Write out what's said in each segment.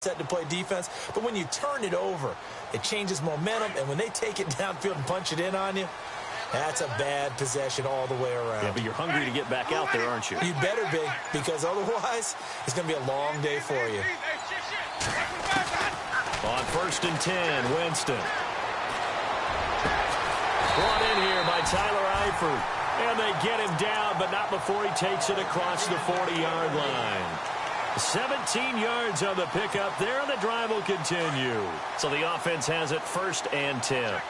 set to play defense, but when you turn it over, it changes momentum, and when they take it downfield and punch it in on you, that's a bad possession all the way around. Yeah, but you're hungry to get back out there, aren't you? You better be, because otherwise, it's going to be a long day for you. On 1st and 10, Winston. Brought in here by Tyler Eifert. And they get him down, but not before he takes it across the 40-yard line. 17 yards on the pickup there, and the drive will continue. So the offense has it 1st and 10.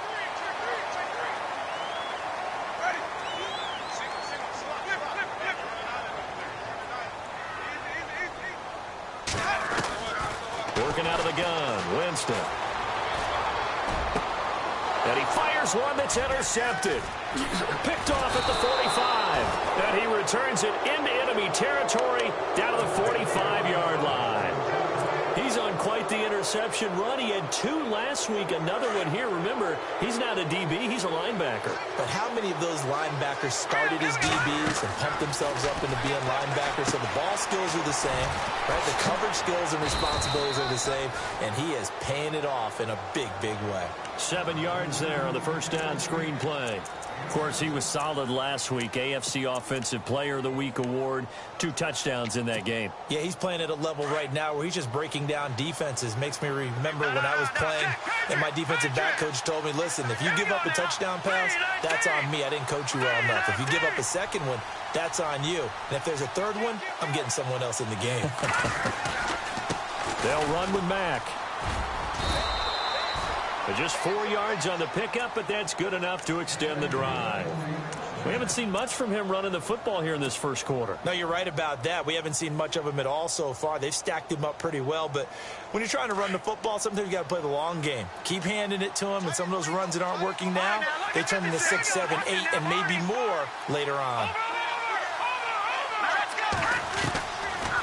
Working out of the gun, Winston. And he fires one that's intercepted. Picked off at the 45. And he returns it into enemy territory down to the 45-yard line. He's on quite the interception run. He had 2 last week, another one here. Remember, he's not a DB, he's a linebacker. But how many of those linebackers started as DBs and pumped themselves up into being linebackers? So the ball skills are the same, right? The coverage skills and responsibilities are the same, and he is paying it off in a big, big way. 7 yards there on the first down screen play. Of course, he was solid last week. AFC Offensive Player of the Week award. 2 touchdowns in that game. Yeah, he's playing at a level right now where he's just breaking down defenses. Makes me remember when I was playing and my defensive back coach told me, listen, if you give up a touchdown pass, that's on me. I didn't coach you well enough. If you give up a second one, that's on you. And if there's a third one, I'm getting someone else in the game. They'll run with Mack. Just 4 yards on the pickup, but that's good enough to extend the drive. We haven't seen much from him running the football here in this first quarter. No, you're right about that. We haven't seen much of him at all so far. They've stacked him up pretty well, but when you're trying to run the football, sometimes you got to play the long game. Keep handing it to him, and some of those runs that aren't working now, they turn into 6, 7, 8, and maybe more later on.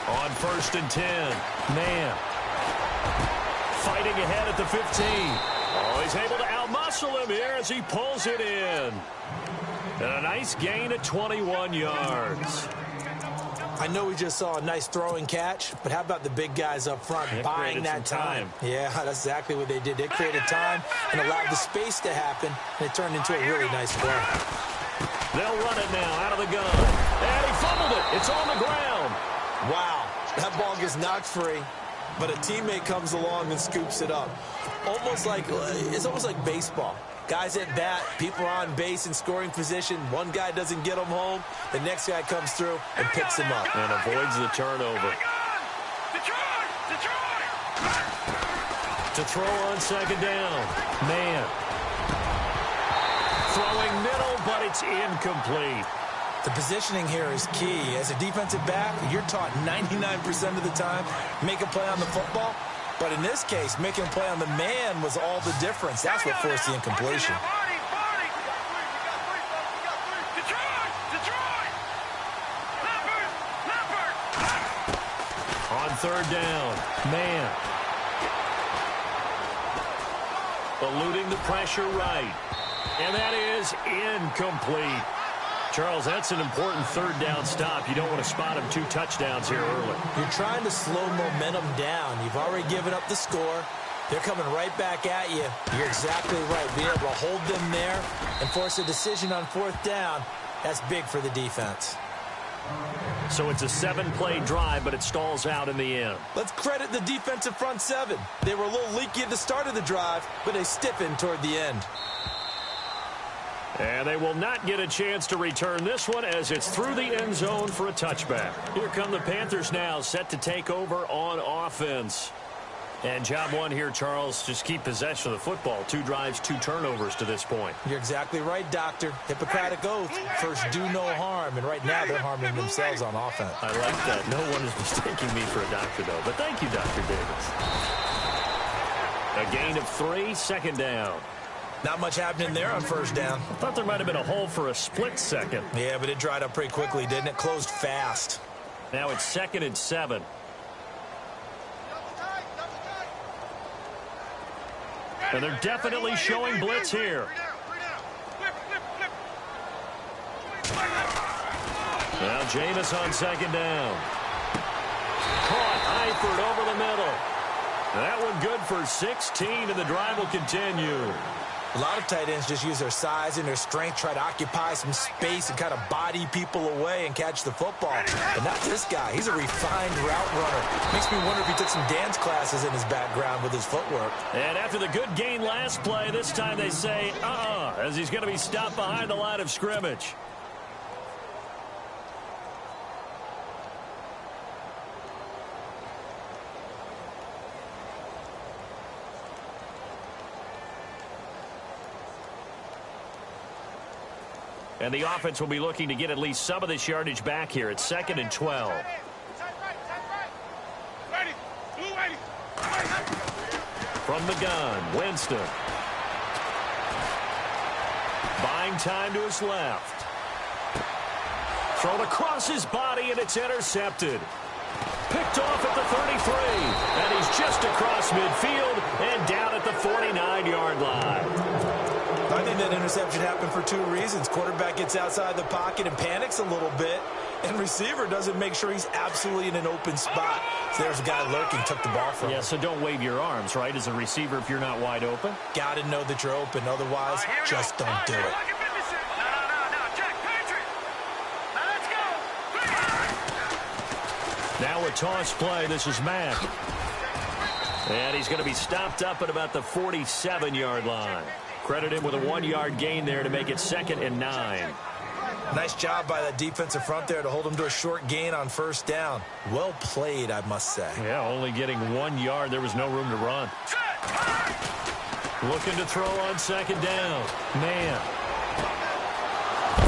On 1st and 10, man. Fighting ahead at the 15. Oh, he's able to outmuscle him here as he pulls it in. And a nice gain at 21 yards. I know we just saw a nice throwing catch, but how about the big guys up front buying that time? Yeah, that's exactly what they did. They created time and allowed the space to happen, and it turned into a really nice play. They'll run it now out of the gun. And he fumbled it. It's on the ground. Wow, that ball gets knocked free, but a teammate comes along and scoops it up. It's almost like baseball. Guys at bat, people are on base in scoring position. One guy doesn't get him home. The next guy comes through and picks him up. And avoids the turnover. To throw on 2nd down. Man. Throwing middle, but it's incomplete. The positioning here is key. As a defensive back, you're taught 99% of the time, make a play on the football. But in this case, making a play on the man was all the difference. That's what forced the incompletion. On 3rd down, man. Eluding the pressure right. And that is incomplete. Charles, that's an important 3rd down stop. You don't want to spot him 2 touchdowns here early. You're trying to slow momentum down. You've already given up the score. They're coming right back at you. You're exactly right. Being able to hold them there and force a decision on 4th down, that's big for the defense. So it's a 7-play drive, but it stalls out in the end. Let's credit the defensive front 7. They were a little leaky at the start of the drive, but they stiffened toward the end. And they will not get a chance to return this one as it's through the end zone for a touchback. Here come the Panthers now, set to take over on offense. And job one here, Charles, just keep possession of the football. 2 drives, 2 turnovers to this point. You're exactly right, Doctor. Hippocratic oath, first do no harm. And right now they're harming themselves on offense. I like that. No one is mistaking me for a doctor, though. But thank you, Dr. Davis. A gain of 3, 2nd down. Not much happening there on 1st down. I thought there might have been a hole for a split second. Yeah, but it dried up pretty quickly, didn't it? Closed fast. Now it's 2nd and 7. And they're definitely showing blitz here. Now Jameis on 2nd down. Caught Eifert over the middle. That one good for 16, and the drive will continue. A lot of tight ends just use their size and their strength, try to occupy some space and kind of body people away and catch the football. But not this guy. He's a refined route runner. Makes me wonder if he took some dance classes in his background with his footwork. And after the good gain last play, this time they say, as he's going to be stopped behind the line of scrimmage. And the offense will be looking to get at least some of this yardage back here. It's 2nd and 12. From the gun, Winston. Buying time to his left. Thrown across his body, and it's intercepted. Picked off at the 33. And he's just across midfield and down at the 49-yard line. I think that interception happened for two reasons. Quarterback gets outside the pocket and panics a little bit, and receiver doesn't make sure he's absolutely in an open spot. So there's a guy lurking, took the ball from him. Yeah, so don't wave your arms, right, as a receiver if you're not wide open? Got to know that you're open. Otherwise, just don't do it. Now a toss play. This is Mack. And he's going to be stopped up at about the 47-yard line. Credit him with a 1-yard gain there to make it 2nd and 9. Nice job by that defensive front there to hold him to a short gain on first down. Well played, I must say. Yeah, only getting 1 yard. There was no room to run. Looking to throw on 2nd down. Man.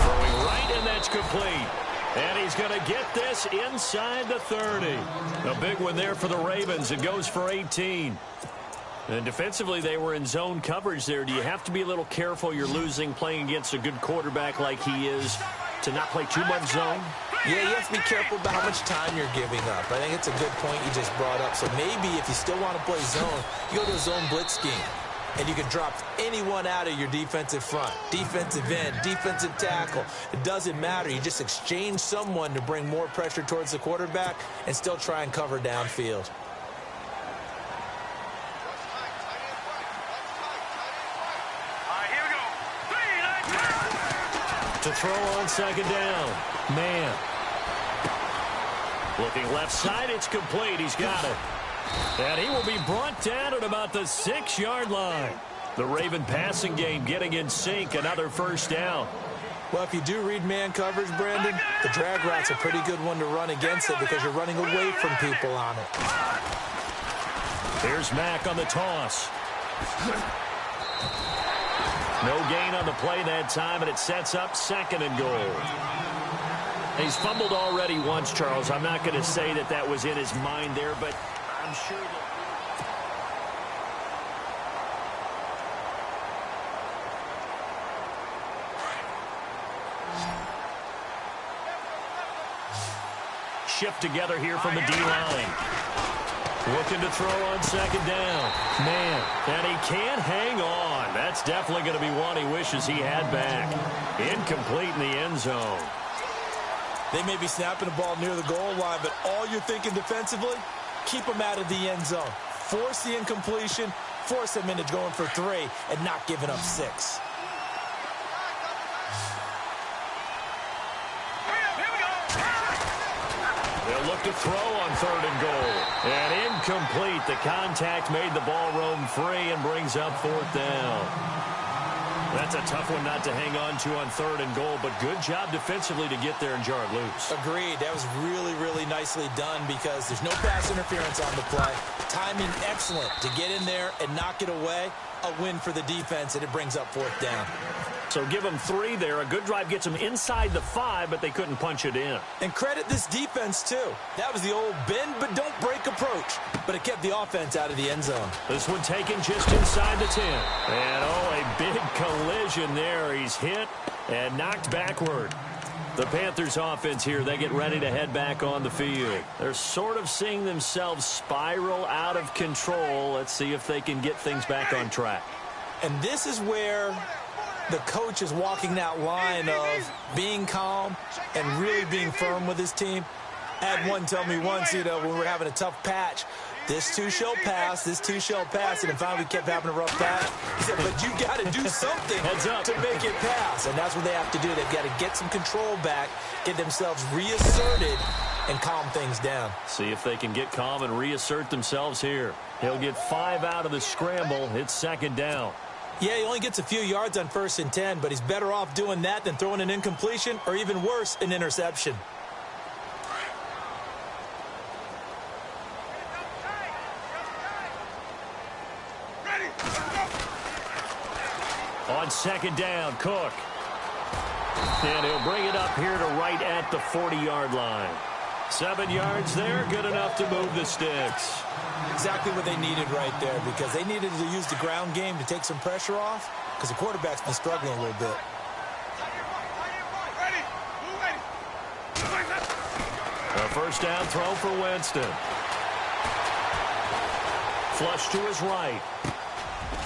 Throwing right, and that's complete. And he's going to get this inside the 30. A big one there for the Ravens. It goes for 18. And defensively, they were in zone coverage there. Do you have to be a little careful? You're losing playing against a good quarterback like he is to not play too much zone? Yeah, you have to be careful about how much time you're giving up. I think it's a good point you just brought up. So maybe if you still want to play zone, you go to a zone blitz scheme. And you can drop anyone out of your defensive front, defensive end, defensive tackle. It doesn't matter. You just exchange someone to bring more pressure towards the quarterback and still try and cover downfield. To throw on 2nd down. Man. Looking left side, it's complete. He's got it. And he will be brought down at about the 6-yard line. The Raven passing game getting in sync. Another first down. Well, if you do read man coverage, Brandon, the drag route's a pretty good one to run against it because you're running away from people on it. Here's Mack on the toss. No gain on the play that time, and it sets up 2nd and goal. He's fumbled already once, Charles. I'm not going to say that that was in his mind there, but I'm sure that... Shift together here from the D-line. Looking to throw on 2nd down. Man, and he can't hang on. That's definitely going to be one he wishes he had back. Incomplete in the end zone. They may be snapping the ball near the goal line, but all you're thinking defensively, keep them out of the end zone. Force the incompletion, force them into going for 3, and not giving up 6. They'll look to throw on 3rd and goal. And incomplete. The contact made the ball roam free and brings up 4th down. That's a tough one not to hang on to on 3rd and goal, but good job defensively to get there and jar it loose. Agreed. That was really, really nicely done because there's no pass interference on the play. Timing excellent to get in there and knock it away. A win for the defense, and it brings up 4th down. So give them 3 there. A good drive gets them inside the 5, but they couldn't punch it in. And credit this defense, too. That was the old bend but don't break approach, but it kept the offense out of the end zone. This one taken just inside the 10. And, a big collision there. He's hit and knocked backward. The Panthers offense here, they get ready to head back on the field. They're sort of seeing themselves spiral out of control. Let's see if they can get things back on track. And this is where the coach is walking that line of being calm and really being firm with his team. I had one tell me once, when we were having a tough patch, This too shall pass. This too shall pass. And finally we kept having a rough pass. He said, but you got to do something to make it pass. And that's what they have to do. They've got to get some control back, get themselves reasserted, and calm things down. See if they can get calm and reassert themselves here. He'll get 5 out of the scramble. It's second down. Yeah, he only gets a few yards on 1st and 10, but he's better off doing that than throwing an incompletion or even worse, an interception. On second down, Cook. And he'll bring it up here to right at the 40-yard line. 7 yards there, good enough to move the sticks. Exactly what they needed right there, because they needed to use the ground game to take some pressure off, because the quarterback's been struggling a little bit. A first down throw for Winston. Flush to his right.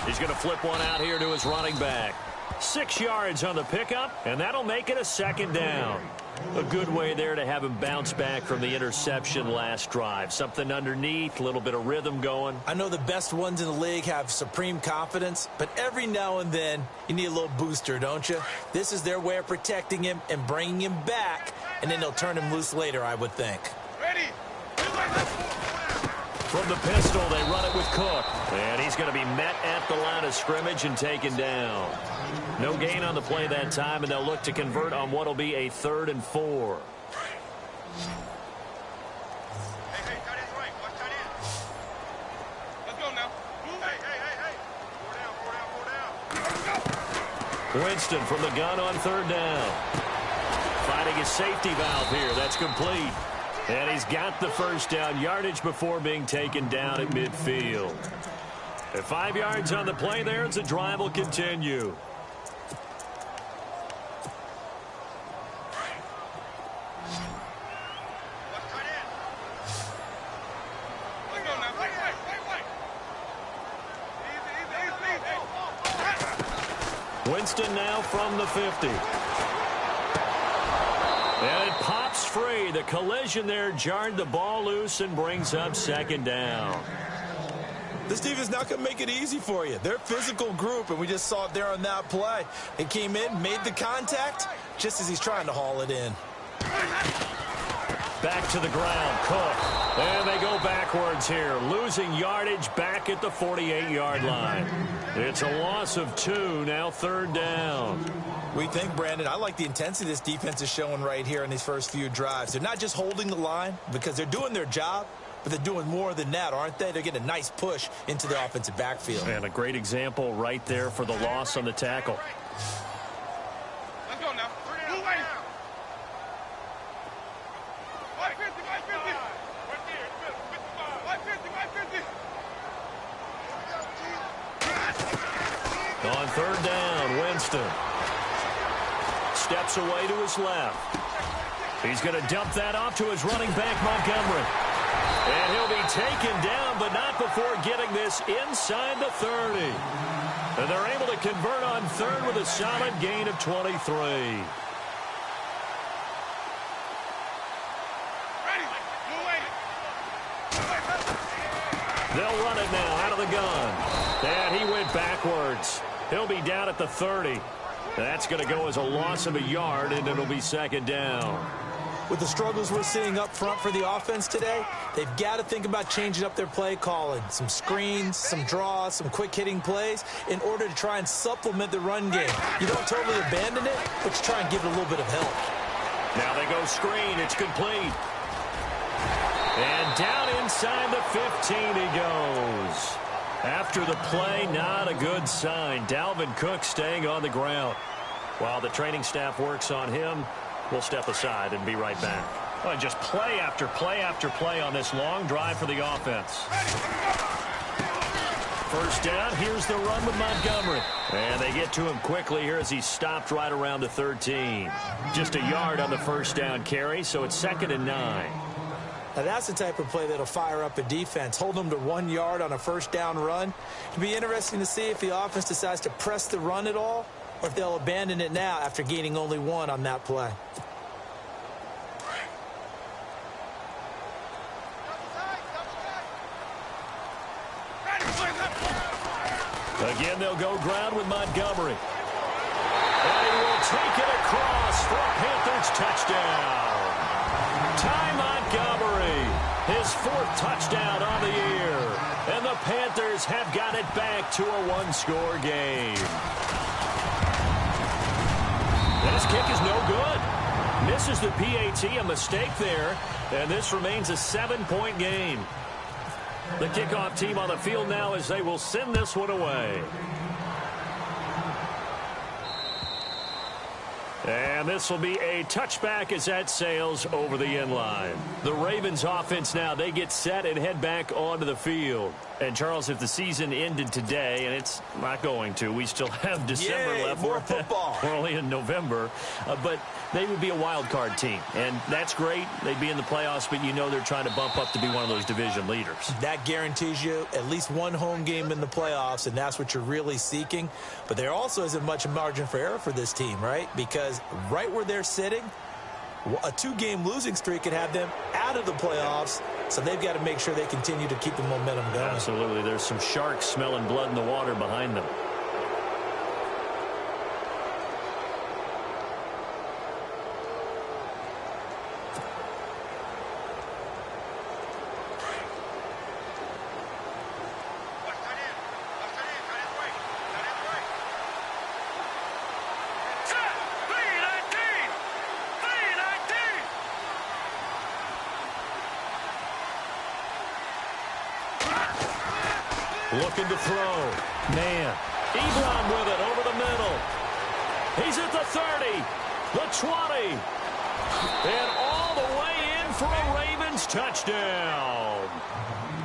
He's going to flip one out here to his running back. 6 yards on the pickup, and that'll make it a second down. A good way there to have him bounce back from the interception last drive. Something underneath, a little bit of rhythm going. I know the best ones in the league have supreme confidence, but every now and then you need a little booster, don't you? This is their way of protecting him and bringing him back, and then they'll turn him loose later, I would think. Ready. From the pistol, they run it with Cook. And he's going to be met at the line of scrimmage and taken down. No gain on the play that time, and they'll look to convert on what will be a 3rd and 4. Hey, tight end's right. Watch tight end. Let's go now. Hey. 4 down. Winston from the gun on 3rd down. Finding his safety valve here. That's complete. And he's got the first down yardage before being taken down at midfield. At 5 yards on the play there, the drive will continue. Winston now from the 50. And it pops free. The collision there jarred the ball loose and brings up second down. This defense not going to make it easy for you. They're a physical group, and we just saw it there on that play. It came in, made the contact, just as he's trying to haul it in. Back to the ground, Cook. And they go backwards here, losing yardage back at the 48-yard line. It's a loss of 2, now 3rd down. We think, Brandon, I like the intensity this defense is showing right here in these first few drives. They're not just holding the line because they're doing their job, but they're doing more than that, aren't they? They're getting a nice push into the offensive backfield. And a great example right there for the loss on the tackle. Let's go now. Move right. 550. 550. On 3rd down, Winston steps away to his left. He's going to dump that off to his running back, Montgomery. And he'll be taken down, but not before getting this inside the 30. And they're able to convert on 3rd with a solid gain of 23. They'll run it now out of the gun. And he went backwards. He'll be down at the 30. That's going to go as a loss of a yard, and it'll be second down. With the struggles we're seeing up front for the offense today, they've got to think about changing up their play calling. Some screens, some draws, some quick-hitting plays in order to try and supplement the run game. You don't totally abandon it, but you try and give it a little bit of help. Now they go screen. It's complete. And down inside the 15 he goes. After the play, not a good sign. Dalvin Cook staying on the ground. While the training staff works on him, we'll step aside and be right back. Well, just play after play after play on this long drive for the offense. First down, here's the run with Montgomery. And they get to him quickly here as he stopped right around the 13. Just a yard on the first down carry, so it's 2nd and 9. Now, that's the type of play that'll fire up a defense. Hold them to 1 yard on a first down run. It'll be interesting to see if the offense decides to press the run at all or if they'll abandon it now after gaining only 1 on that play. Again, they'll go ground with Montgomery. And he will take it across for a Panthers touchdown. Ty Montgomery, his 4th touchdown on the year. And the Panthers have got it back to a 1-score game. And his kick is no good. Misses the PAT, a mistake there. And this remains a 7-point game. The kickoff team on the field now as they will send this one away. And this will be a touchback as that sails over the end line. The Ravens offense now, they get set and head back onto the field. And, Charles, if the season ended today, and it's not going to, we still have December left. More football. We're only in November. But they would be a wild card team. And that's great. They'd be in the playoffs, but you know they're trying to bump up to be one of those division leaders. That guarantees you at least one home game in the playoffs, and that's what you're really seeking. But there also isn't much margin for error for this team, right? Because right where they're sitting, a 2-game losing streak could have them out of the playoffs, so they've got to make sure they continue to keep the momentum going. Absolutely. There's some sharks smelling blood in the water behind them. Looking to throw. Man. Ebron with it over the middle. He's at the 30. The 20. And all the way in for a Ravens touchdown.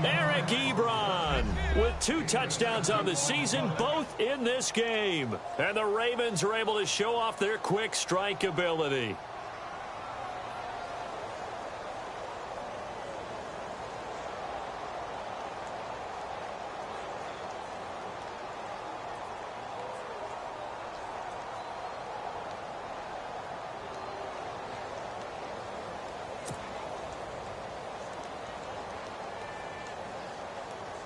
Eric Ebron with 2 touchdowns on the season, both in this game. And the Ravens are able to show off their quick strike ability.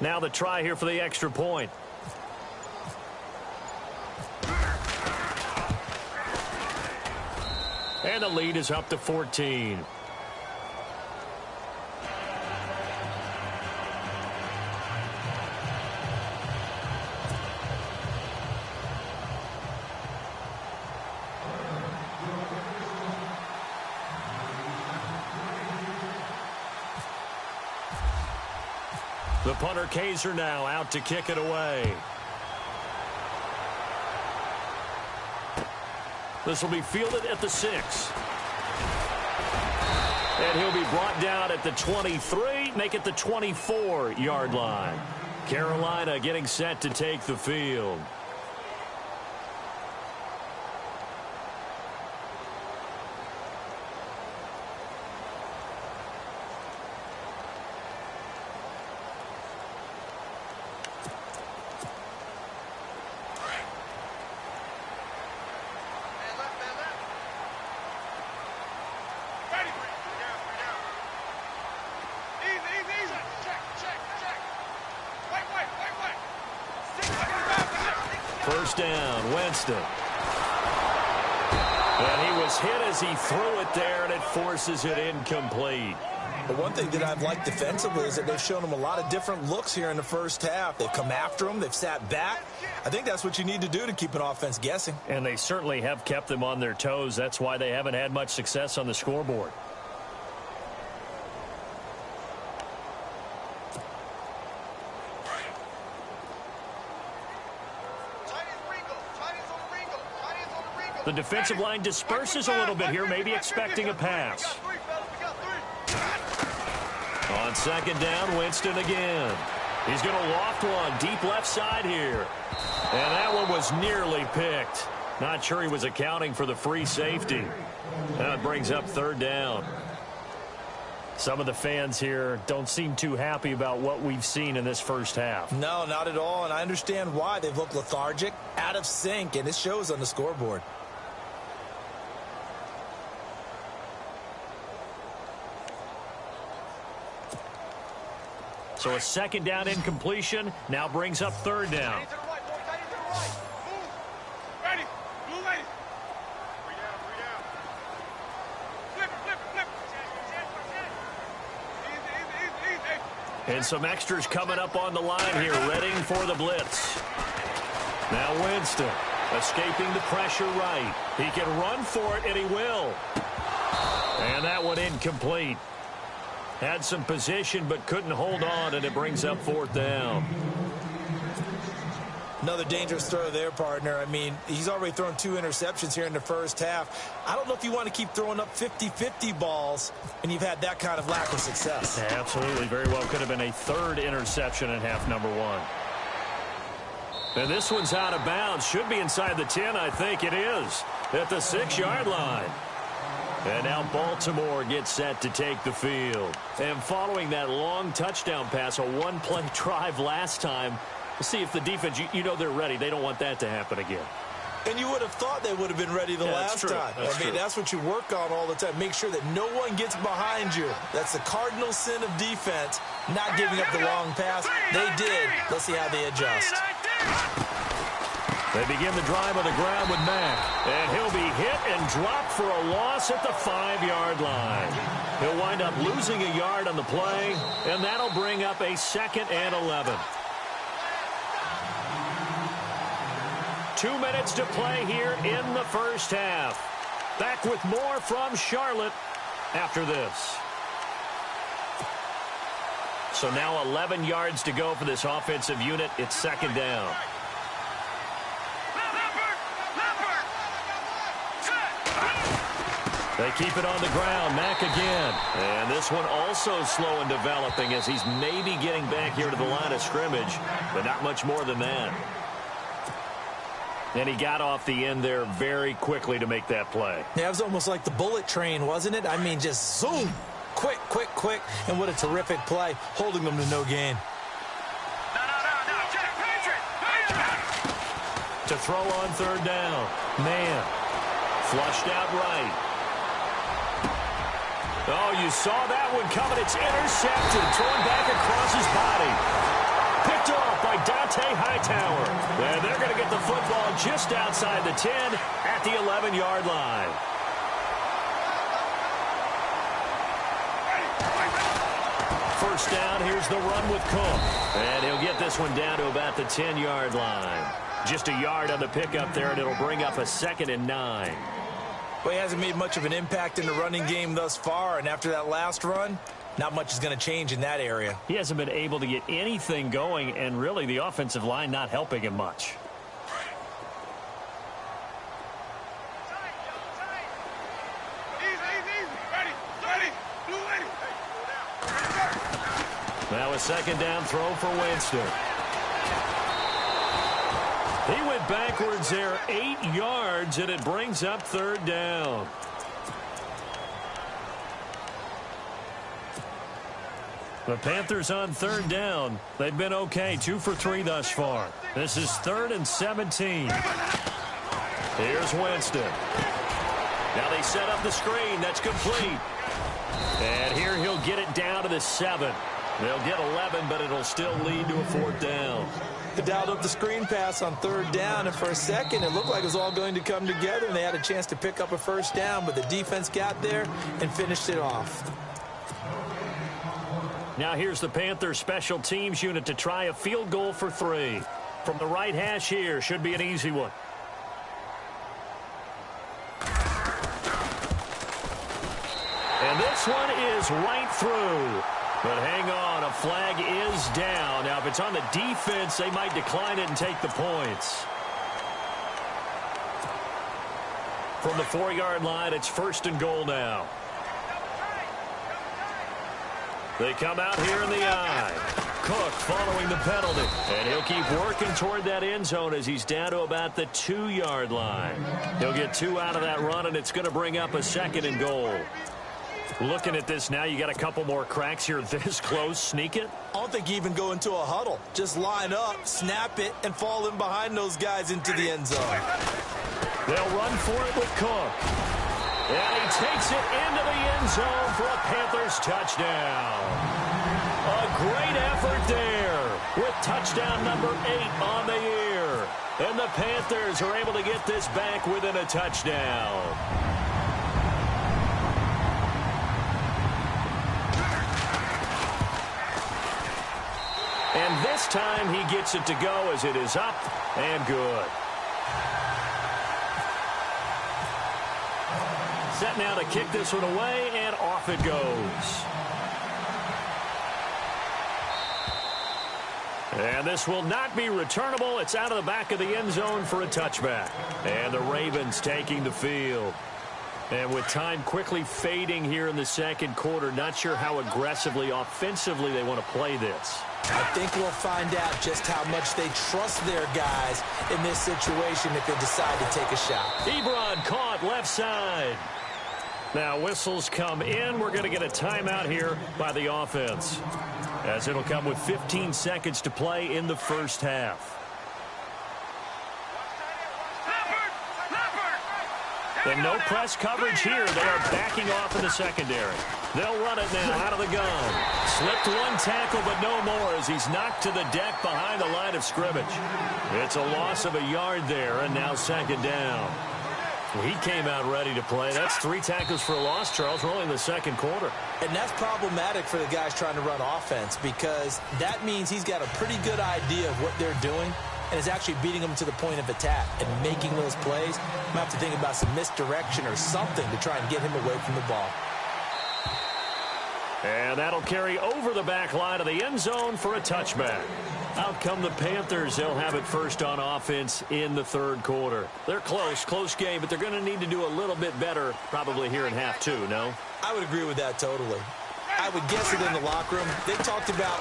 Now the try here for the extra point. And the lead is up to 14. The punter Kaiser now out to kick it away. This will be fielded at the 6. And he'll be brought down at the 23, make it the 24-yard line. Carolina getting set to take the field. First down, Winston. And he was hit as he threw it there, and it forces it incomplete. But one thing that I've liked defensively is that they've shown him a lot of different looks here in the first half. They've come after him. They've sat back. I think that's what you need to do to keep an offense guessing. And they certainly have kept them on their toes. That's why they haven't had much success on the scoreboard. The defensive line disperses a little bit here, maybe expecting a pass. On second down, Winston again. He's going to loft one deep left side here. And that one was nearly picked. Not sure he was accounting for the free safety. That brings up third down. Some of the fans here don't seem too happy about what we've seen in this first half. No, not at all, and I understand why. They've looked lethargic, out of sync, and it shows on the scoreboard. So a second down incompletion now brings up third down. Ready. Blue lady. 3 down, 3 down. Flip it. Easy. And some extras coming up on the line here, readying for the blitz. Now Winston escaping the pressure right. He can run for it, and he will. And that one incomplete. Had some position, but couldn't hold on, and it brings up fourth down. Another dangerous throw there, partner. I mean, he's already thrown 2 interceptions here in the first half. I don't know if you want to keep throwing up 50-50 balls when you've had that kind of lack of success. Yeah, absolutely. Very well could have been a third interception in half number 1. And this one's out of bounds. Should be inside the 10, I think it is. At the 6-yard line. And now Baltimore gets set to take the field. And following that long touchdown pass, a one-play drive last time, we'll see if the defense, you know they're ready. They don't want that to happen again. And you would have thought they would have been ready the last time. I mean, that's what you work on all the time. Make sure that no one gets behind you. That's the cardinal sin of defense, not giving up the long pass. They did. Let's see how they adjust. They begin the drive on the ground with Mack. And he'll be hit and dropped for a loss at the 5-yard line. He'll wind up losing a yard on the play, and that'll bring up a 2nd and 11. 2 minutes to play here in the first half. Back with more from Charlotte after this. So now 11 yards to go for this offensive unit. It's 2nd down. They keep it on the ground. Mack again. And this one also slow in developing as he's maybe getting back here to the line of scrimmage, but not much more than that. And he got off the end there very quickly to make that play. Yeah, it was almost like the bullet train, wasn't it? I mean, just zoom. Quick. And what a terrific play, holding them to no gain. To throw on third down. Man. Flushed out right. Oh, you saw that one coming. It's intercepted. Thrown back across his body. Picked off by Dante Hightower. And they're going to get the football just outside the 10 at the 11-yard line. First down, here's the run with Cook. And he'll get this one down to about the 10-yard line. Just a yard on the pickup there, and it'll bring up a 2nd and 9. Well, he hasn't made much of an impact in the running game thus far, and after that last run, not much is going to change in that area. He hasn't been able to get anything going, and really the offensive line not helping him much. Now a 2nd down throw for Winston. He went backwards there 8 yards, and it brings up third down. The Panthers on third down. They've been okay, 2 for 3 thus far. This is 3rd and 17. Here's Winston. Now they set up the screen. That's complete. And here he'll get it down to the 7. They'll get 11, but it'll still lead to a 4th down. They dialed up the screen pass on third down, and for a second it looked like it was all going to come together, and they had a chance to pick up a first down, but the defense got there and finished it off. Now here's the Panthers special teams unit to try a field goal for 3. From the right hash here, should be an easy one. And this one is right through. But hang on, a flag is down. Now, if it's on the defense, they might decline it and take the points. From the 4-yard line, it's 1st and goal now. They come out here in the eye. Cook following the penalty. And he'll keep working toward that end zone as he's down to about the 2-yard line. He'll get 2 out of that run, and it's going to bring up a 2nd and goal. Looking at this now, you got a couple more cracks here this close. Sneak it? I don't think you even go into a huddle. Just line up, snap it, and fall in behind those guys into the end zone. They'll run for it with Cook. And he takes it into the end zone for a Panthers touchdown. A great effort there with touchdown number 8 on the year. And the Panthers are able to get this back within a touchdown. And this time he gets it to go as it is up and good. Set now to kick this one away, and off it goes. And this will not be returnable. It's out of the back of the end zone for a touchback. And the Ravens taking the field. And with time quickly fading here in the second quarter, not sure how aggressively, offensively they want to play this. I think we'll find out just how much they trust their guys in this situation if they decide to take a shot. Ebron caught left side. Now whistles come in. We're going to get a timeout here by the offense, as it'll come with 15 seconds to play in the first half. And no press coverage here. They are backing off in the secondary. They'll run it now out of the gun. Slipped one tackle, but no more as he's knocked to the deck behind the line of scrimmage. It's a loss of a yard there, and now second down. He came out ready to play. That's 3 tackles for a loss, Charles. We're only in the second quarter. And that's problematic for the guys trying to run offense, because that means he's got a pretty good idea of what they're doing and is actually beating them to the point of attack and making those plays. Might have to think about some misdirection or something to try and get him away from the ball. And that'll carry over the back line of the end zone for a touchback. Out come the Panthers. They'll have it first on offense in the third quarter. They're close game, but they're going to need to do a little bit better probably here in half 2, no? I would agree with that totally. I would guess it in the locker room. They talked about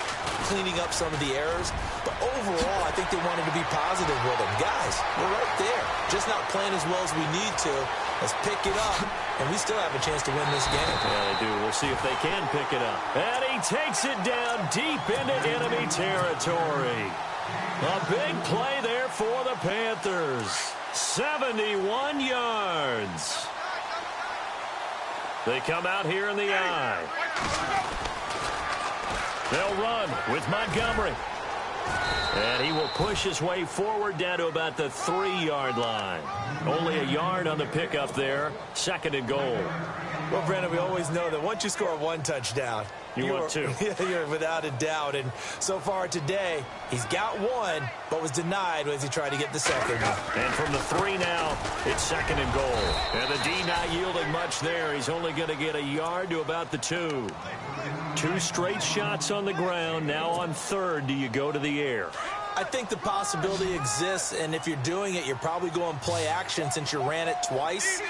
cleaning up some of the errors, but overall, I think they wanted to be positive with them. Guys, we're right there. Just not playing as well as we need to. Let's pick it up, and we still have a chance to win this game. Yeah, they do. We'll see if they can pick it up. And he takes it down deep into enemy territory. A big play there for the Panthers. 71 yards. They come out here in the eye. They'll run with Montgomery. And he will push his way forward down to about the 3-yard line. Only a yard on the pickup there. Second and goal. Well, Brandon, we always know that once you score 1 touchdown, you want 2. You're without a doubt. And so far today, he's got 1, but was denied as he tried to get the second. And from the 3 now, it's second and goal. And the D not yielding much there. He's only going to get a yard to about the 2. 2 straight shots on the ground. Now on third, do you go to the air? I think the possibility exists, and if you're doing it, you're probably going play action since you ran it twice.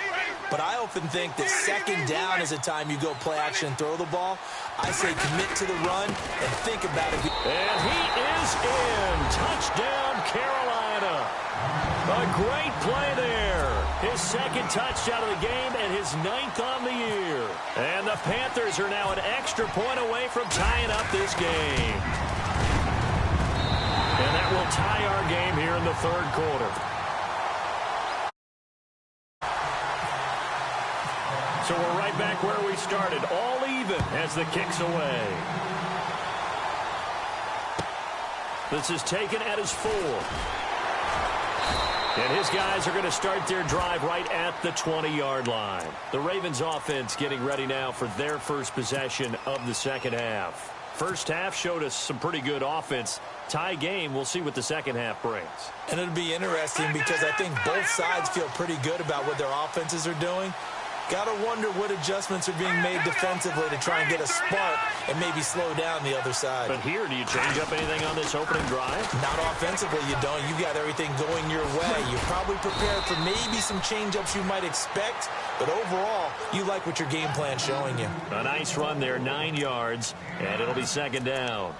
But I often think that second down is a time you go play action and throw the ball. I say commit to the run and think about it. And he is in. Touchdown, Carolina. A great play there. His second touchdown of the game and his 9th on the year. And the Panthers are now an extra point away from tying up this game. And that will tie our game here in the third quarter. So we're right back where we started, all even as the kick's away. This is taken at his 4. And his guys are going to start their drive right at the 20-yard line. The Ravens offense getting ready now for their first possession of the second half. First half showed us some pretty good offense. Tie game, we'll see what the second half brings. And it'll be interesting because I think both sides feel pretty good about what their offenses are doing. Got to wonder what adjustments are being made defensively to try and get a spark and maybe slow down the other side. But here, do you change up anything on this opening drive? Not offensively, you don't. You got everything going your way. You're probably prepared for maybe some change-ups you might expect, but overall, you like what your game plan's showing you. A nice run there, 9 yards, and it'll be second down.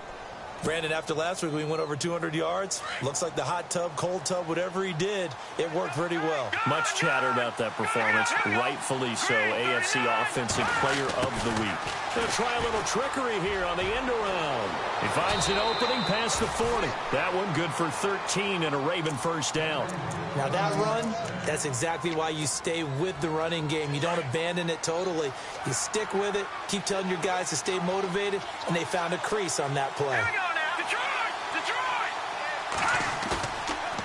Brandon, after last week, we went over 200 yards. Looks like the hot tub, cold tub, whatever he did, it worked pretty well. Much chatter about that performance. Rightfully so. AFC Offensive Player of the Week. They'll try a little trickery here on the end around. He finds an opening past the 40. That one good for 13 and a Raven first down. Now that run, that's exactly why you stay with the running game. You don't abandon it totally. You stick with it, keep telling your guys to stay motivated, and they found a crease on that play.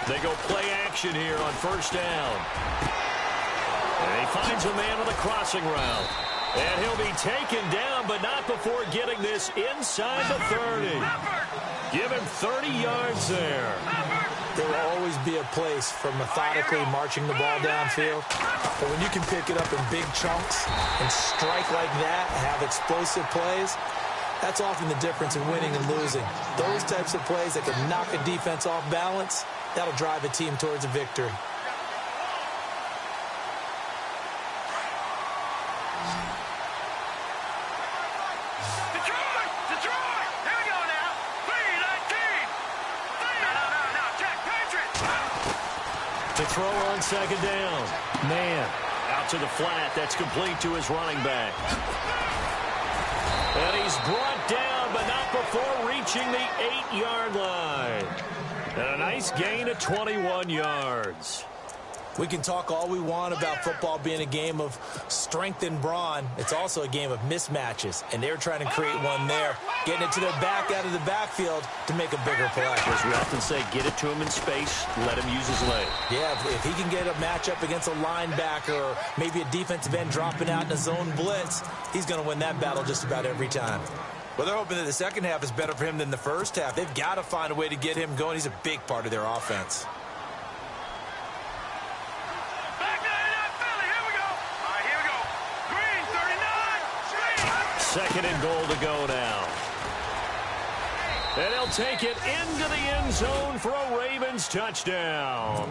They go play action here on first down. And he finds a man on the crossing route. And he'll be taken down, but not before getting this inside the 30. Give him 30 yards there. There will always be a place for methodically marching the ball downfield. But when you can pick it up in big chunks and strike like that, have explosive plays, that's often the difference in winning and losing. Those types of plays that can knock a defense off balance, that'll drive a team towards a victory. To throw on second down. Man, out to the flat. That's complete to his running back. And he's brought down, but not before reaching the 8-yard line. And a nice gain of 21 yards. We can talk all we want about football being a game of strength and brawn. It's also a game of mismatches, and they're trying to create one there, getting it to their back out of the backfield to make a bigger play. As we often say, get it to him in space, let him use his leg. Yeah, if he can get a matchup against a linebacker or maybe a defensive end dropping out in a zone blitz, he's going to win that battle just about every time. Well, they're hoping that the second half is better for him than the first half. They've got to find a way to get him going. He's a big part of their offense. Second and goal to go now. And he'll take it into the end zone for a Ravens touchdown.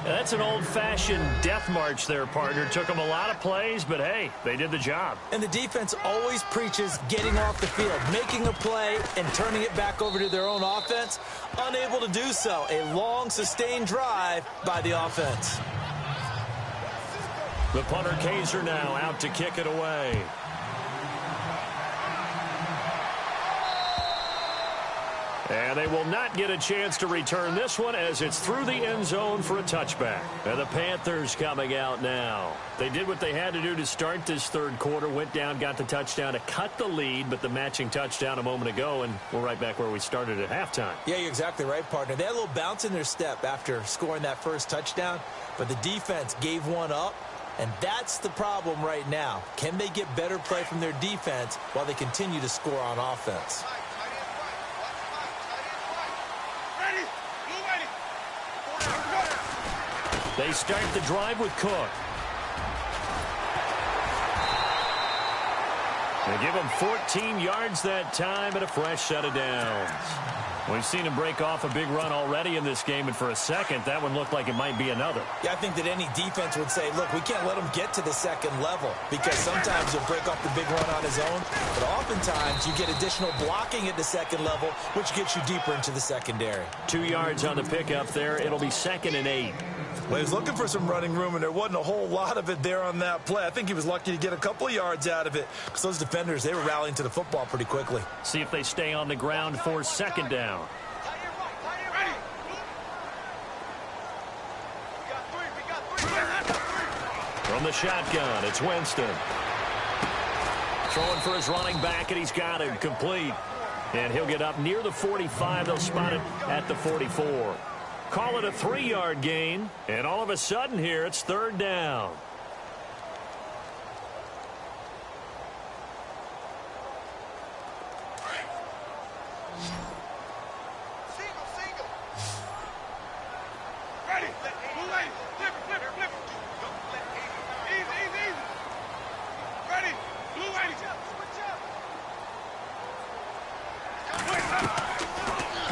That's an old-fashioned death march there, partner. Took them a lot of plays, but hey, they did the job. And the defense always preaches getting off the field, making a play, and turning it back over to their own offense. Unable to do so. A long, sustained drive by the offense. The punter Kaiser now out to kick it away. And they will not get a chance to return this one as it's through the end zone for a touchback. And the Panthers coming out now. They did what they had to do to start this third quarter. Went down, got the touchdown to cut the lead, but the matching touchdown a moment ago, and we're right back where we started at halftime. Yeah, you're exactly right, partner. They had a little bounce in their step after scoring that first touchdown, but the defense gave one up, and that's the problem right now. Can they get better play from their defense while they continue to score on offense? They start the drive with Cook. They give him 14 yards that time and a fresh set of downs. We've seen him break off a big run already in this game, and for a second, that one looked like it might be another. Yeah, I think that any defense would say, look, we can't let him get to the second level because sometimes he'll break off the big run on his own, but oftentimes you get additional blocking at the second level, which gets you deeper into the secondary. 2 yards on the pickup there. It'll be 2nd and 8. Well, he was looking for some running room, and there wasn't a whole lot of it there on that play. I think he was lucky to get a couple of yards out of it because those defenders, they were rallying to the football pretty quickly. See if they stay on the ground for 2nd down. From the shotgun, it's Winston. Throwing for his running back, and he's got him complete. And he'll get up near the 45. They'll spot it at the 44. Call it a 3-yard gain, and all of a sudden here, it's 3rd down. Ready. Flip it. Easy. Ready. Blue lady.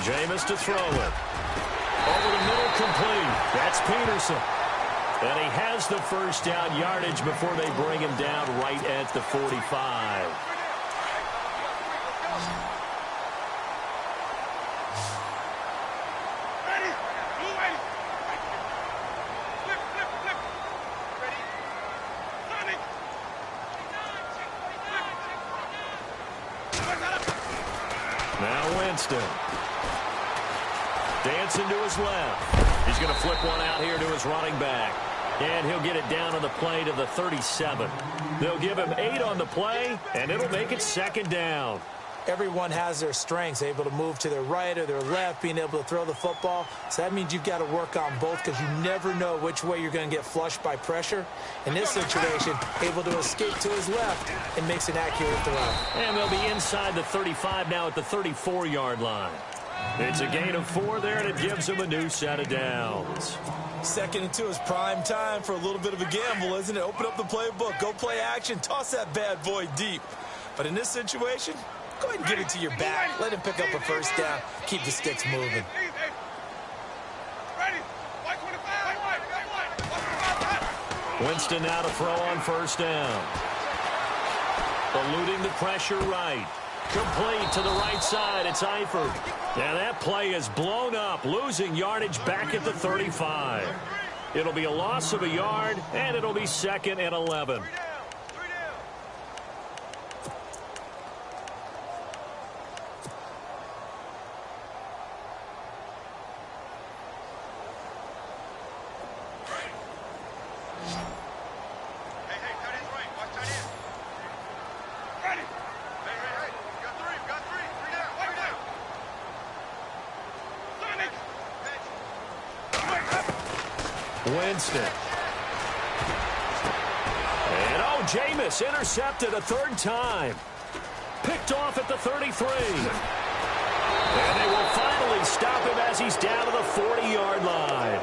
Jameis to throw it. Over the middle, complete. That's Peterson. And he has the first down yardage before they bring him down right at the 45. Ready. Blue lady. Flip. Ready. Running. Now Winston. Dancing to his left. He's going to flip one out here to his running back. And he'll get it down on the play to the 37. They'll give him 8 on the play, and it'll make it second down. Everyone has their strengths, able to move to their right or their left, being able to throw the football. So that means you've got to work on both because you never know which way you're going to get flushed by pressure. In this situation, able to escape to his left and makes an accurate throw. And they'll be inside the 35 now at the 34-yard line. It's a gain of 4 there, and it gives them a new set of downs. 2nd and 2 is prime time for a little bit of a gamble, isn't it? Open up the playbook, go play action, toss that bad boy deep. But in this situation, go ahead and give it to your back. Let him pick up a first down. Keep the sticks moving. Winston now to throw on first down. Eluding the pressure right. Complete to the right side. It's Eifert. Now that play is blown up, losing yardage back at the 35. It'll be a loss of a yard, and it'll be 2nd and 11. Winston. And Jameis intercepted a 3rd time. Picked off at the 33. And they will finally stop him as he's down to the 40-yard line.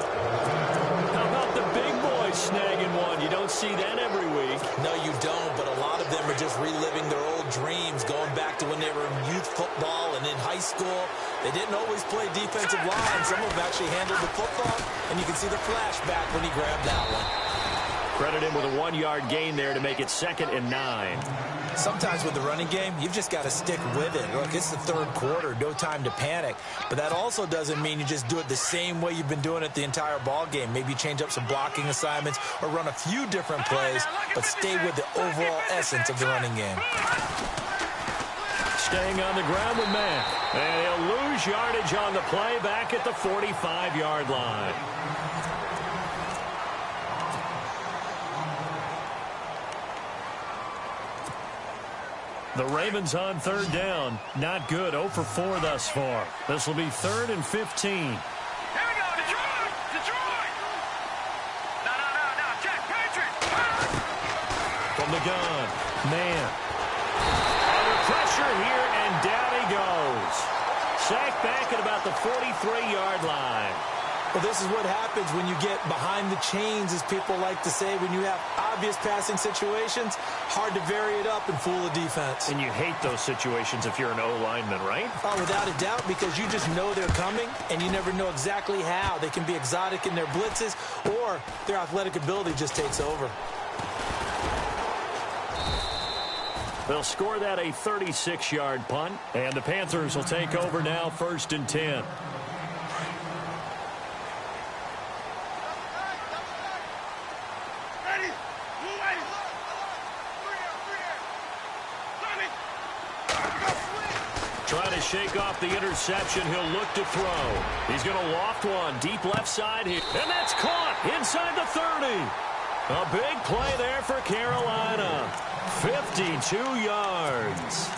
How about the big boys snagging one? You don't see that every week. No, you don't, but a lot of them are just reliving their old dreams, going back to when they were in youth football and in high school. They didn't always play defensive line. Some of them actually handled the football, and you can see the flashback when he grabbed that one. Credit him with a 1-yard gain there to make it 2nd and 9. Sometimes with the running game, you've just got to stick with it. Look, it's the 3rd quarter, no time to panic. But that also doesn't mean you just do it the same way you've been doing it the entire ball game. Maybe change up some blocking assignments or run a few different plays, but stay with the overall essence of the running game. Staying on the ground with Mack. And he'll lose yardage on the play back at the 45-yard line. The Ravens on 3rd down. Not good. 0 for 4 thus far. This will be 3rd and 15. Here we go, Detroit! Detroit! No, check, Patriots! From the gun. Man. Under pressure here, and down he goes. Sacked back at about the 43-yard line. Well, this is what happens when you get behind the chains, as people like to say. When you have obvious passing situations, hard to vary it up and fool the defense. And you hate those situations if you're an O-lineman, right? Oh, without a doubt, because you just know they're coming, and you never know exactly how. They can be exotic in their blitzes, or their athletic ability just takes over. They'll score that a 36-yard punt, and the Panthers will take over now 1st and 10. Trying to shake off the interception. He'll look to throw. He's going to loft one deep left side here. And that's caught inside the 30. A big play there for Carolina. 52 yards.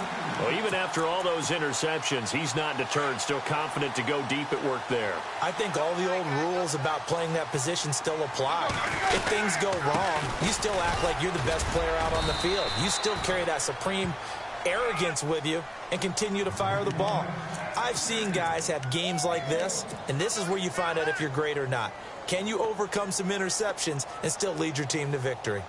Well, even after all those interceptions, he's not deterred, still confident to go deep at work there. I think all the old rules about playing that position still apply. If things go wrong, you still act like you're the best player out on the field. You still carry that supreme arrogance with you and continue to fire the ball. I've seen guys have games like this, and this is where you find out if you're great or not. Can you overcome some interceptions and still lead your team to victory?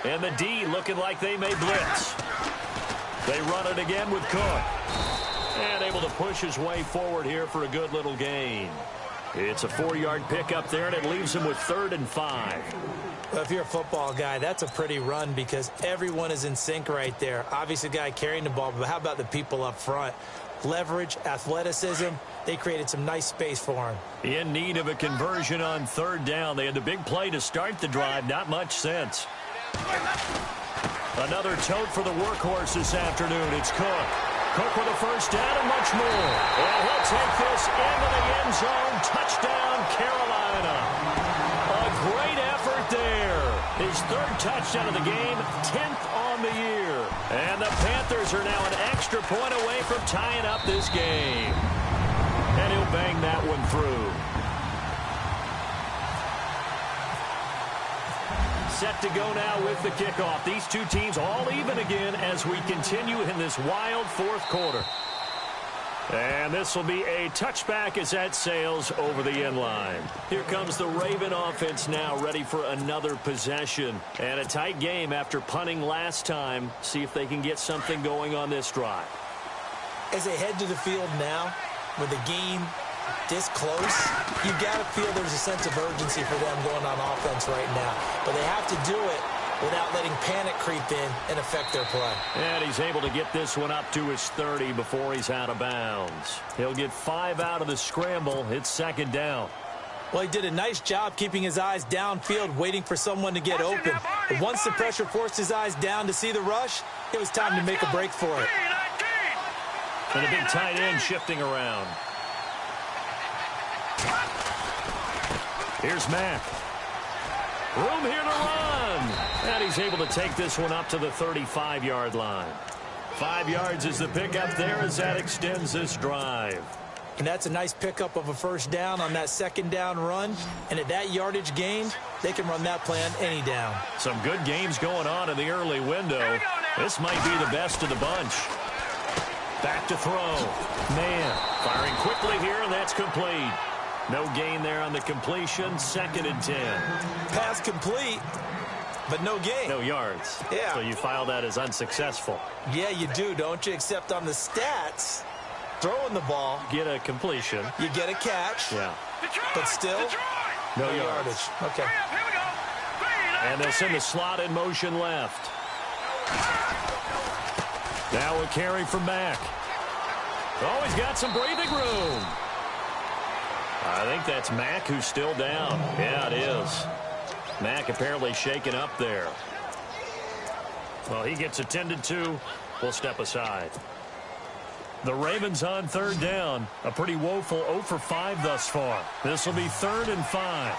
And the D looking like they may blitz. They run it again with Cook. And able to push his way forward here for a good little gain. It's a 4-yard pickup there, and it leaves him with 3rd and 5. Well, if you're a football guy, that's a pretty run because everyone is in sync right there. Obviously, the guy carrying the ball, but how about the people up front? Leverage, athleticism, they created some nice space for him. In need of a conversion on third down. They had the big play to start the drive. Not much sense. Another tote for the workhorse this afternoon. It's Cook. Cook with a first down and much more. And he'll take this into the end zone. Touchdown, Carolina. A great effort there. His third touchdown of the game, 10th on the year. And the Panthers are now an extra point away from tying up this game. And he'll bang that one through. Set to go now with the kickoff. These two teams all even again as we continue in this wild fourth quarter. And this will be a touchback as that sails over the end line. Here comes the Raven offense now, ready for another possession. And a tight game after punting last time. See if they can get something going on this drive. As they head to the field now, with the game this close, you got to feel there's a sense of urgency for them going on offense right now. But they have to do it without letting panic creep in and affect their play. And he's able to get this one up to his 30 before he's out of bounds. He'll get 5 out of the scramble. It's second down. Well, he did a nice job keeping his eyes downfield, waiting for someone to get open. But once the pressure forced his eyes down to see the rush, it was time to make a break for it. And a big tight end shifting around. Here's Mack. Room here to run. And he's able to take this one up to the 35-yard line. 5 yards is the pickup there as that extends this drive. And that's a nice pickup of a first down on that second down run. And at that yardage gain, they can run that play on any down. Some good games going on in the early window. This might be the best of the bunch. Back to throw. Man, firing quickly here, and that's complete. No gain there on the completion. 2nd and 10. Pass complete, but no gain. No yards. Yeah. So you file that as unsuccessful. Yeah, you do, don't you? Except on the stats, throwing the ball. Get a completion. You get a catch. Yeah. But still, no yardage. Okay. And they'll send the slot in motion left. Now a carry from Mack. Oh, he's got some breathing room. I think that's Mack who's still down. Yeah, it is. Mack apparently shaken up there. Well, he gets attended to. We'll step aside. The Ravens on third down. A pretty woeful 0 for 5 thus far. This will be 3rd and 5.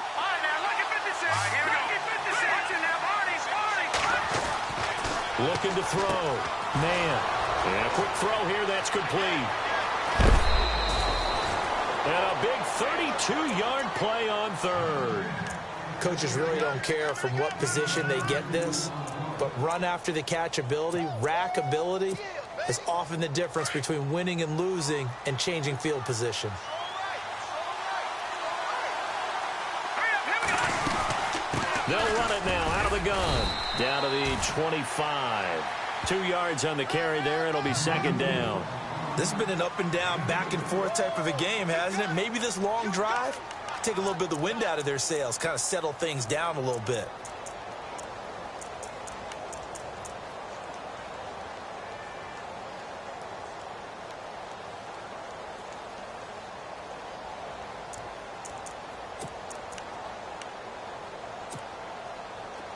Looking to throw. Man. And a quick throw here. That's complete. And a big 32-yard play on third. Coaches really don't care from what position they get this, but run after the catch ability, rack ability, is often the difference between winning and losing and changing field position. They'll run it now out of the gun. Down to the 25. 2 yards on the carry there. It'll be 2nd down. This has been an up and down, back and forth type of a game, hasn't it? Maybe this long drive, take a little bit of the wind out of their sails, kind of settle things down a little bit.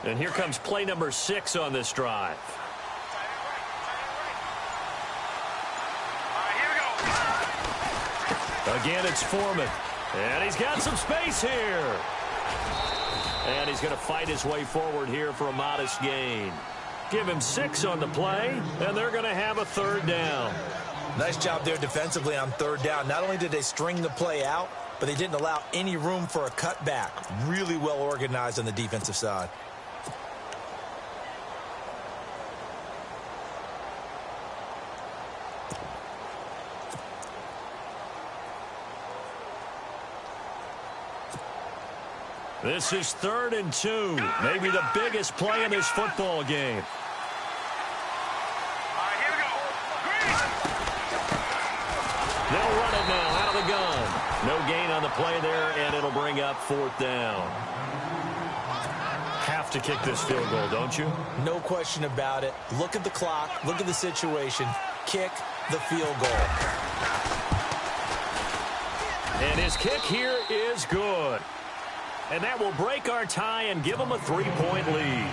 And here comes play number 6 on this drive. Again, it's Foreman. And he's got some space here. And he's going to fight his way forward here for a modest gain. Give him 6 on the play, and they're going to have a 3rd down. Nice job there defensively on 3rd down. Not only did they string the play out, but they didn't allow any room for a cutback. Really well organized on the defensive side. This is 3rd and 2. Maybe the biggest play in this football game. They'll run it now out of the gun. No gain on the play there, and it'll bring up 4th down. to kick this field goal, don't you? No question about it. Look at the clock. Look at the situation. Kick the field goal. And his kick here is good. And that will break our tie and give them a 3-point lead.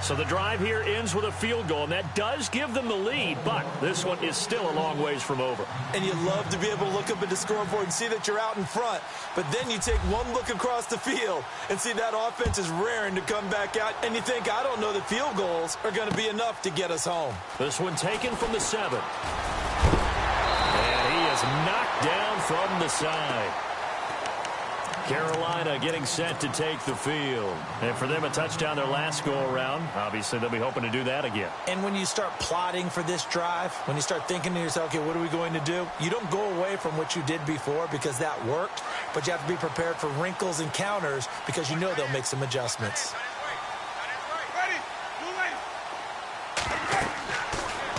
So the drive here ends with a field goal, and that does give them the lead, but this one is still a long ways from over. And you love to be able to look up at the scoreboard and see that you're out in front, but then you take one look across the field and see that offense is raring to come back out, and you think, I don't know that field goals are going to be enough to get us home. This one taken from the 7. And he is knocked down from the side. Carolina getting set to take the field. And for them, a touchdown their last go-around. Obviously, they'll be hoping to do that again. And when you start plotting for this drive, when you start thinking to yourself, okay, what are we going to do? You don't go away from what you did before because that worked, but you have to be prepared for wrinkles and counters because you know they'll make some adjustments.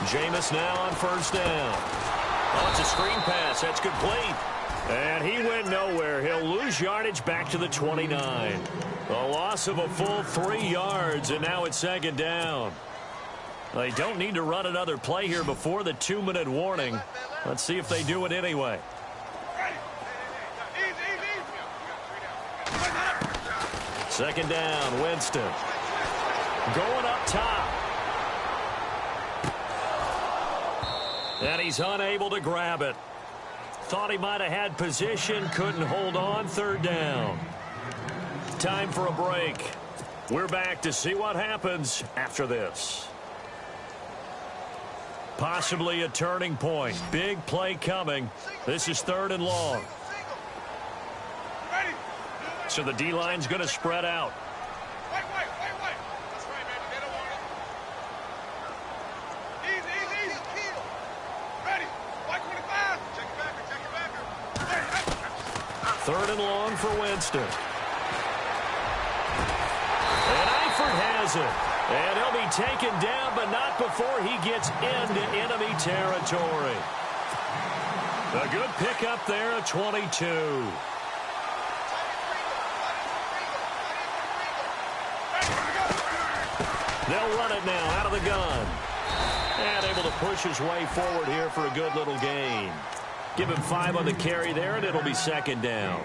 Jameis now on first down. Oh, it's a screen pass. That's complete. And he went nowhere. He'll lose yardage back to the 29. A loss of a full 3 yards, and now it's second down. They don't need to run another play here before the 2-minute warning. Let's see if they do it anyway. Second down, Winston. Going up top. And he's unable to grab it. Thought he might have had position, couldn't hold on. Third down. Time for a break. We're back to see what happens after this. Possibly a turning point. Big play coming. This is 3rd and long. So the D-line's going to spread out. That's right, baby. They don't want it. Easy. Ready. White 25. Check it back. 3rd and long for Winston. And Eifert has it. And he'll be taken down, but not before he gets into enemy territory. A good pickup there at 22. They'll run it now out of the gun. And able to push his way forward here for a good little gain. Give him 5 on the carry there, and it'll be second down.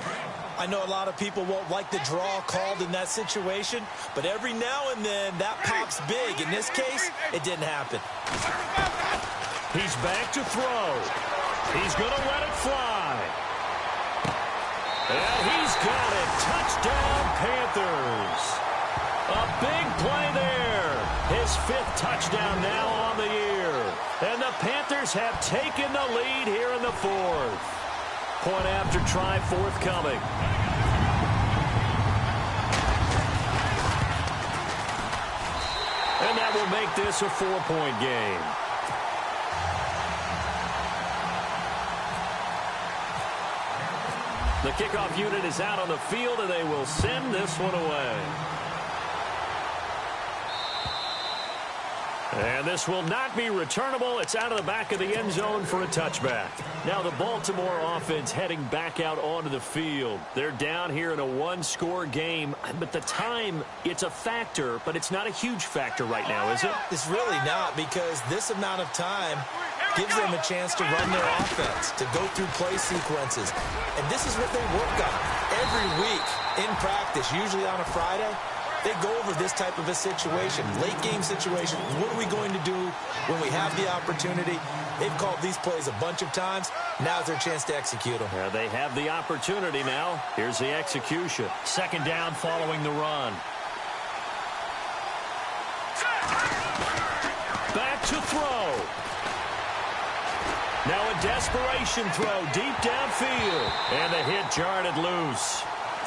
I know a lot of people won't like the draw called in that situation, but every now and then that pops big. In this case, it didn't happen. He's back to throw. He's going to let it fly. And he's got it. Touchdown, Panthers. A big play there. His 5th touchdown now on the year. And the Panthers have taken the lead here in the 4th. Point after try forthcoming. And that will make this a 4-point game. The kickoff unit is out on the field, and they will send this one away. And this will not be returnable. It's out of the back of the end zone for a touchback. Now the Baltimore offense heading back out onto the field. They're down here in a 1-score game. But the time, it's a factor, but it's not a huge factor right now, is it? It's really not, because this amount of time gives them a chance to run their offense, to go through play sequences. And this is what they work on every week in practice, usually on a Friday. They go over this type of a situation, late-game situation. What are we going to do when we have the opportunity? They've called these plays a bunch of times. Now's their chance to execute them. Yeah, they have the opportunity now. Here's the execution. Second down following the run. Back to throw. Now a desperation throw deep downfield. And the hit jarred it loose.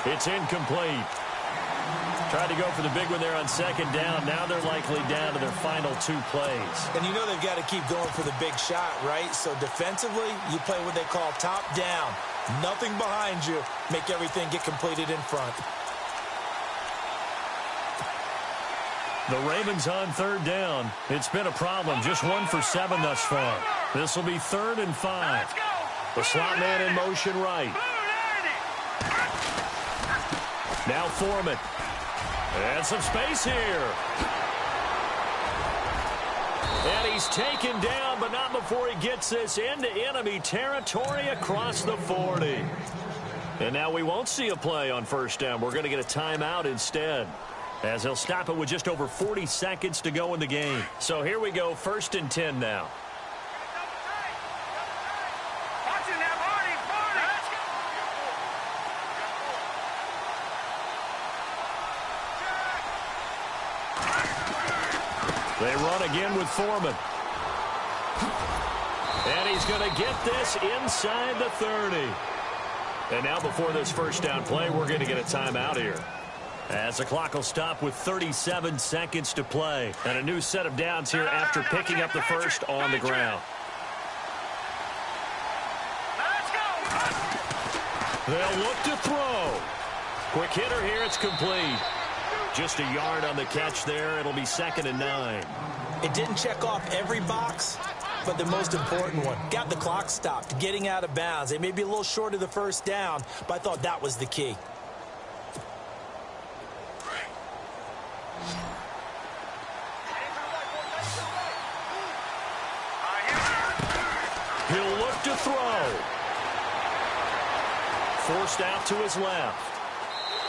It's incomplete. Tried to go for the big one there on second down. Now they're likely down to their final 2 plays. And you know they've got to keep going for the big shot, right? So defensively, you play what they call top down. Nothing behind you. Make everything get completed in front. The Ravens on third down. It's been a problem. Just 1 for 7 thus far. This will be 3rd and 5. The slot man in motion right. Now Foreman. And some space here. And he's taken down, but not before he gets this into enemy territory across the 40. And now we won't see a play on first down. We're going to get a timeout instead, as he'll stop it with just over 40 seconds to go in the game. So here we go, 1st and 10 now. They run again with Foreman. And he's going to get this inside the 30. And now before this first down play, we're going to get a timeout here, as the clock will stop with 37 seconds to play. And a new set of downs here after picking up the first on the ground. They'll look to throw. Quick hitter here. It's complete. Just a yard on the catch there. It'll be 2nd and 9. It didn't check off every box, but the most important one. Got the clock stopped, getting out of bounds. They may be a little short of the first down, but I thought that was the key. He'll look to throw. Forced out to his left.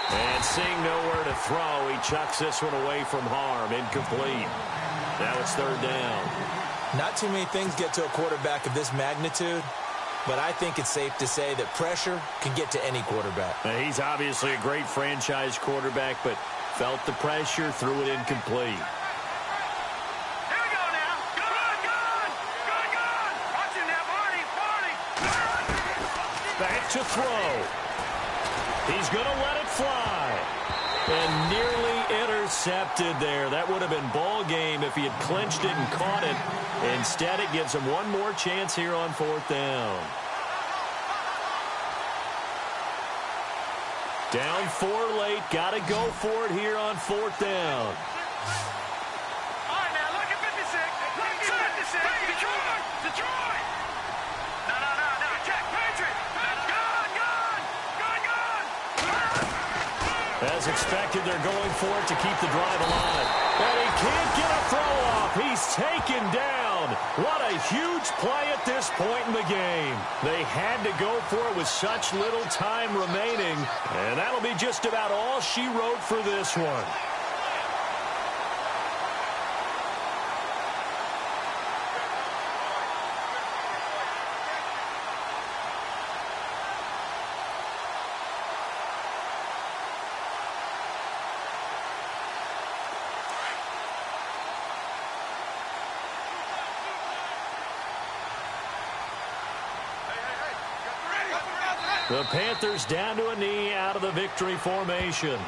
And seeing nowhere to throw, he chucks this one away from harm. Incomplete. Now it's 3rd down. Not too many things get to a quarterback of this magnitude, but I think it's safe to say that pressure can get to any quarterback. Now, he's obviously a great franchise quarterback, but felt the pressure, threw it incomplete. Here we go now. Good. Watch it now, Barney. Back to throw. He's going to let it fly. And nearly intercepted there. That would have been ball game if he had clinched it and caught it. Instead, it gives him one more chance here on 4th down. Down 4 late. Got to go for it here on 4th down. All right, now, look at 56. Look at 56. Detroit. No. Check. Patriot. As expected, they're going for it to keep the drive alive. And he can't get a throw off. He's taken down. What a huge play at this point in the game. They had to go for it with such little time remaining. And that'll be just about all she wrote for this one. The Panthers down to a knee out of the victory formation.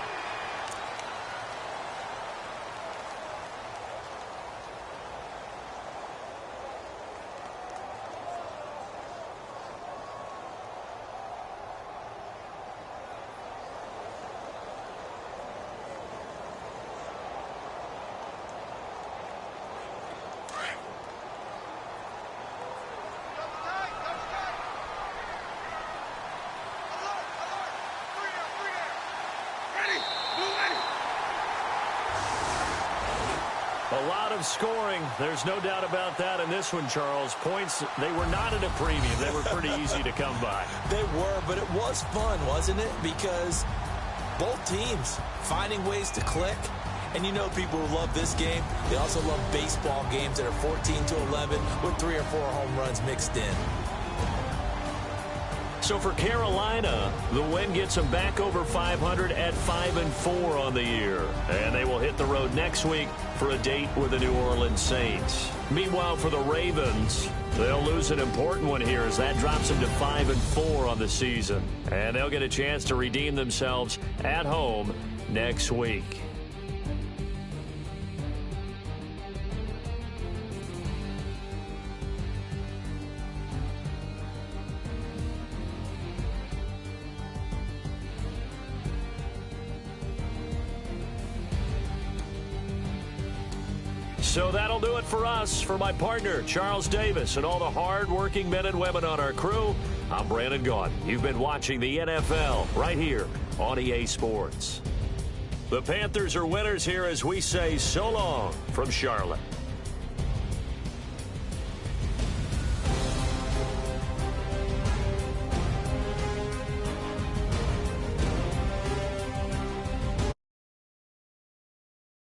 A lot of scoring. There's no doubt about that in this one, Charles. Points, they were not at a premium. They were pretty easy to come by. They were, but it was fun, wasn't it? Because both teams finding ways to click. And you know people who love this game, they also love baseball games that are 14-11 with 3 or 4 home runs mixed in. So for Carolina, the win gets them back over 500 at 5-4 on the year. And they will hit the road next week for a date with the New Orleans Saints. Meanwhile, for the Ravens, they'll lose an important one here as that drops them to 5-4 on the season. And they'll get a chance to redeem themselves at home next week. So that'll do it for us. For my partner, Charles Davis, and all the hard-working men and women on our crew, I'm Brandon Gaudin. You've been watching the NFL right here on EA Sports. The Panthers are winners here as we say so long from Charlotte.